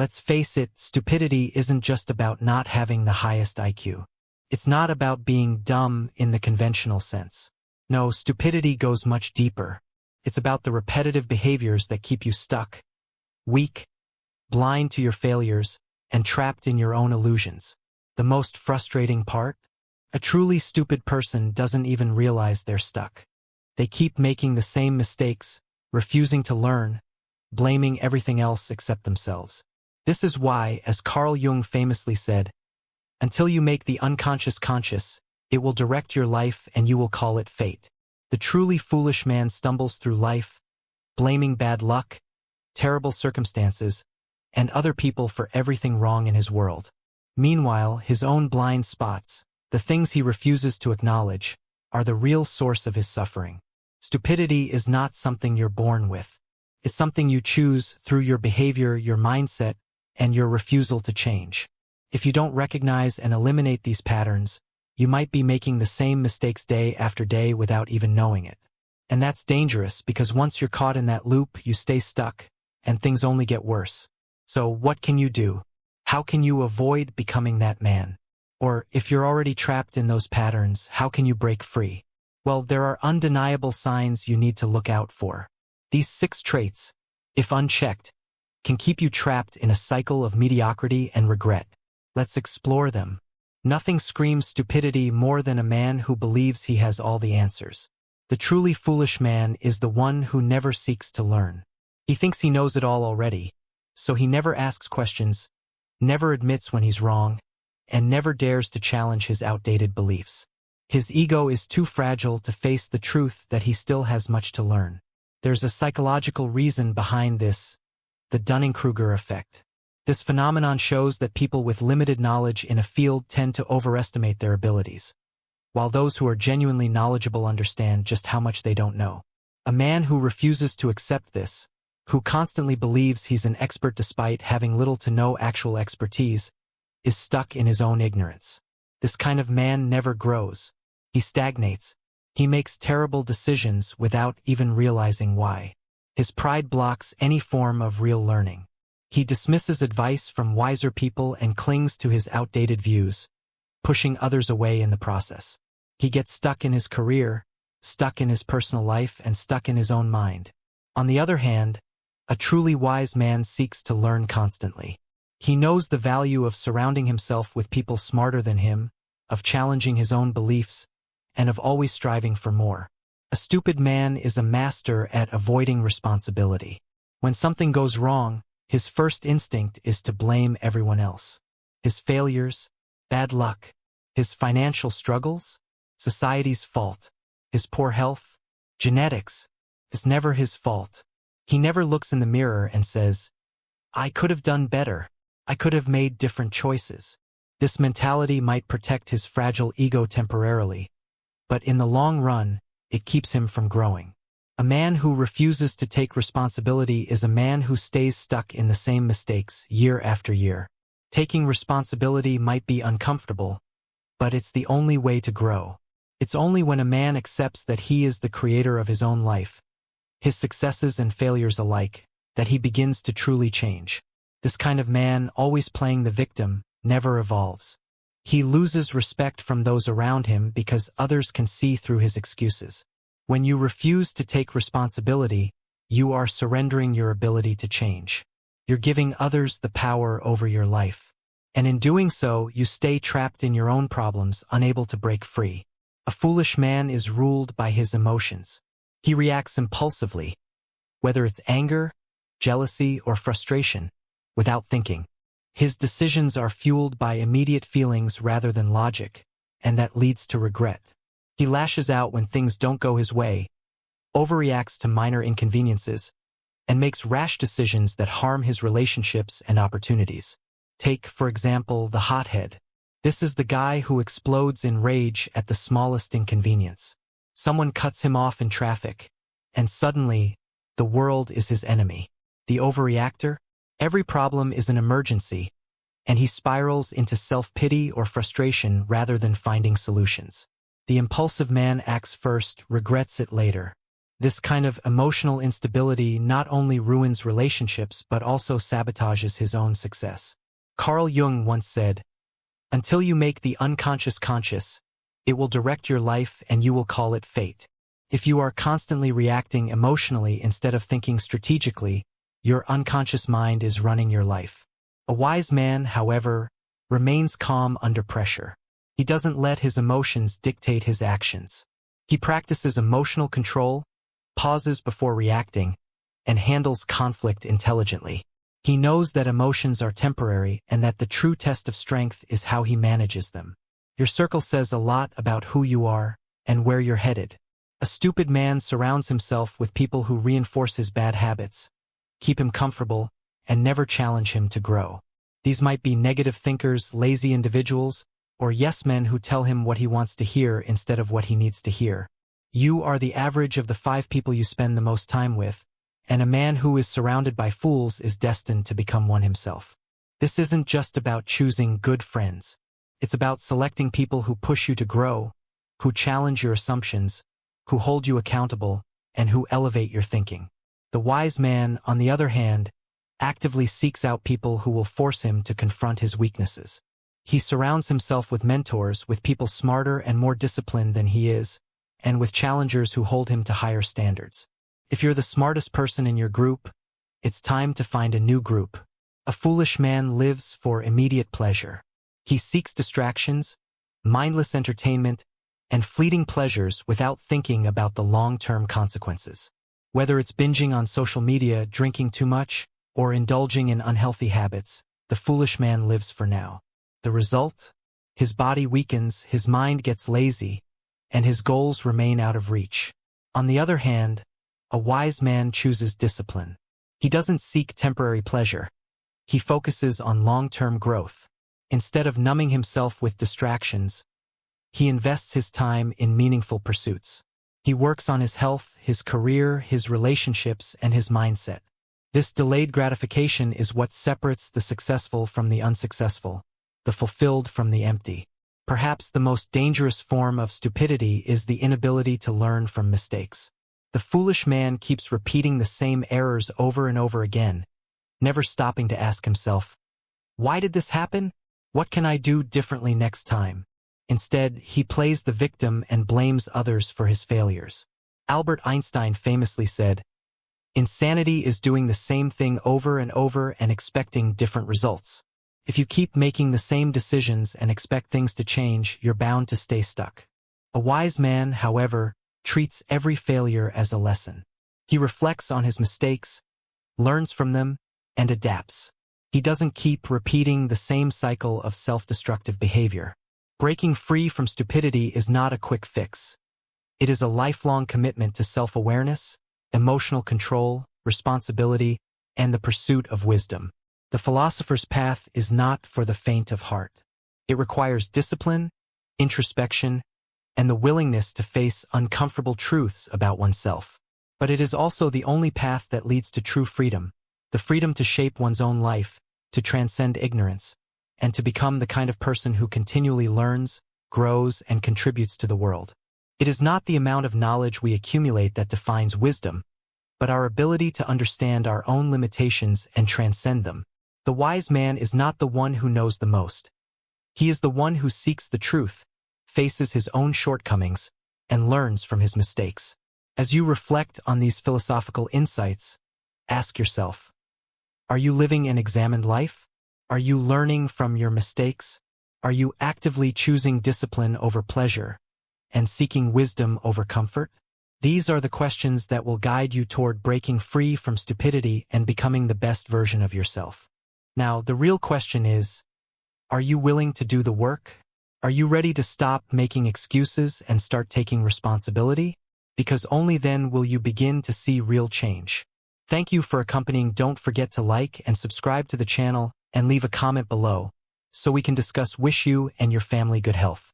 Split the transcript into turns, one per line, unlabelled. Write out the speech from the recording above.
Let's face it, stupidity isn't just about not having the highest IQ. It's not about being dumb in the conventional sense. No, stupidity goes much deeper. It's about the repetitive behaviors that keep you stuck, weak, blind to your failures, and trapped in your own illusions. The most frustrating part? A truly stupid person doesn't even realize they're stuck. They keep making the same mistakes, refusing to learn, blaming everything else except themselves. This is why, as Carl Jung famously said, until you make the unconscious conscious, it will direct your life and you will call it fate. The truly foolish man stumbles through life, blaming bad luck, terrible circumstances, and other people for everything wrong in his world. Meanwhile, his own blind spots, the things he refuses to acknowledge, are the real source of his suffering. Stupidity is not something you're born with. It's something you choose through your behavior, your mindset, and your refusal to change. If you don't recognize and eliminate these patterns, you might be making the same mistakes day after day without even knowing it. And that's dangerous because once you're caught in that loop, you stay stuck, and things only get worse. So what can you do? How can you avoid becoming that man? Or, if you're already trapped in those patterns, how can you break free? Well, there are undeniable signs you need to look out for. These 6 traits, if unchecked, can keep you trapped in a cycle of mediocrity and regret. Let's explore them. Nothing screams stupidity more than a man who believes he has all the answers. The truly foolish man is the one who never seeks to learn. He thinks he knows it all already, so he never asks questions, never admits when he's wrong, and never dares to challenge his outdated beliefs. His ego is too fragile to face the truth that he still has much to learn. There's a psychological reason behind this, the Dunning-Kruger effect. This phenomenon shows that people with limited knowledge in a field tend to overestimate their abilities, while those who are genuinely knowledgeable understand just how much they don't know. A man who refuses to accept this, who constantly believes he's an expert despite having little to no actual expertise, is stuck in his own ignorance. This kind of man never grows. He stagnates. He makes terrible decisions without even realizing why. His pride blocks any form of real learning. He dismisses advice from wiser people and clings to his outdated views, pushing others away in the process. He gets stuck in his career, stuck in his personal life, and stuck in his own mind. On the other hand, a truly wise man seeks to learn constantly. He knows the value of surrounding himself with people smarter than him, of challenging his own beliefs, and of always striving for more. A stupid man is a master at avoiding responsibility. When something goes wrong, his first instinct is to blame everyone else. His failures, bad luck, his financial struggles, society's fault, his poor health, genetics, is never his fault. He never looks in the mirror and says, "I could have done better. I could have made different choices." This mentality might protect his fragile ego temporarily, but in the long run, it keeps him from growing. A man who refuses to take responsibility is a man who stays stuck in the same mistakes year after year. Taking responsibility might be uncomfortable, but it's the only way to grow. It's only when a man accepts that he is the creator of his own life, his successes and failures alike, that he begins to truly change. This kind of man, always playing the victim, never evolves. He loses respect from those around him because others can see through his excuses. When you refuse to take responsibility, you are surrendering your ability to change. You're giving others the power over your life. And in doing so, you stay trapped in your own problems, unable to break free. A foolish man is ruled by his emotions. He reacts impulsively, whether it's anger, jealousy, or frustration, without thinking. His decisions are fueled by immediate feelings rather than logic, and that leads to regret. He lashes out when things don't go his way, overreacts to minor inconveniences, and makes rash decisions that harm his relationships and opportunities. Take, for example, the hothead. This is the guy who explodes in rage at the smallest inconvenience. Someone cuts him off in traffic, and suddenly, the world is his enemy. The overreactor? Every problem is an emergency, and he spirals into self-pity or frustration rather than finding solutions. The impulsive man acts first, regrets it later, This kind of emotional instability not only ruins relationships but also sabotages his own success. Carl Jung once said, "Until you make the unconscious conscious, it will direct your life and you will call it fate." If you are constantly reacting emotionally instead of thinking strategically, your unconscious mind is running your life. A wise man, however, remains calm under pressure. He doesn't let his emotions dictate his actions. He practices emotional control, pauses before reacting, and handles conflict intelligently. He knows that emotions are temporary and that the true test of strength is how he manages them. Your circle says a lot about who you are and where you're headed. A stupid man surrounds himself with people who reinforce his bad habits, keep him comfortable, and never challenge him to grow. These might be negative thinkers, lazy individuals, or yes men who tell him what he wants to hear instead of what he needs to hear. You are the average of the 5 people you spend the most time with, and a man who is surrounded by fools is destined to become one himself. This isn't just about choosing good friends. It's about selecting people who push you to grow, who challenge your assumptions, who hold you accountable, and who elevate your thinking. The wise man, on the other hand, actively seeks out people who will force him to confront his weaknesses. He surrounds himself with mentors, with people smarter and more disciplined than he is, and with challengers who hold him to higher standards. If you're the smartest person in your group, it's time to find a new group. A foolish man lives for immediate pleasure. He seeks distractions, mindless entertainment, and fleeting pleasures without thinking about the long-term consequences. Whether it's binging on social media, drinking too much, or indulging in unhealthy habits, the foolish man lives for now. The result? His body weakens, his mind gets lazy, and his goals remain out of reach. On the other hand, a wise man chooses discipline. He doesn't seek temporary pleasure. He focuses on long-term growth. Instead of numbing himself with distractions, he invests his time in meaningful pursuits. He works on his health, his career, his relationships, and his mindset. This delayed gratification is what separates the successful from the unsuccessful, the fulfilled from the empty. Perhaps the most dangerous form of stupidity is the inability to learn from mistakes. The foolish man keeps repeating the same errors over and over again, never stopping to ask himself, "Why did this happen? What can I do differently next time?" Instead, he plays the victim and blames others for his failures. Albert Einstein famously said, "Insanity is doing the same thing over and over and expecting different results. If you keep making the same decisions and expect things to change, you're bound to stay stuck." A wise man, however, treats every failure as a lesson. He reflects on his mistakes, learns from them, and adapts. He doesn't keep repeating the same cycle of self-destructive behavior. Breaking free from stupidity is not a quick fix. It is a lifelong commitment to self-awareness, emotional control, responsibility, and the pursuit of wisdom. The philosopher's path is not for the faint of heart. It requires discipline, introspection, and the willingness to face uncomfortable truths about oneself. But it is also the only path that leads to true freedom, the freedom to shape one's own life, to transcend ignorance, and to become the kind of person who continually learns, grows, and contributes to the world. It is not the amount of knowledge we accumulate that defines wisdom, but our ability to understand our own limitations and transcend them. The wise man is not the one who knows the most. He is the one who seeks the truth, faces his own shortcomings, and learns from his mistakes. As you reflect on these philosophical insights, ask yourself, are you living an examined life? Are you learning from your mistakes? Are you actively choosing discipline over pleasure and seeking wisdom over comfort? These are the questions that will guide you toward breaking free from stupidity and becoming the best version of yourself. Now, the real question is, are you willing to do the work? Are you ready to stop making excuses and start taking responsibility? Because only then will you begin to see real change. Thank you for accompanying. Don't forget to like and subscribe to the channel and leave a comment below so we can discuss. Wish you and your family good health.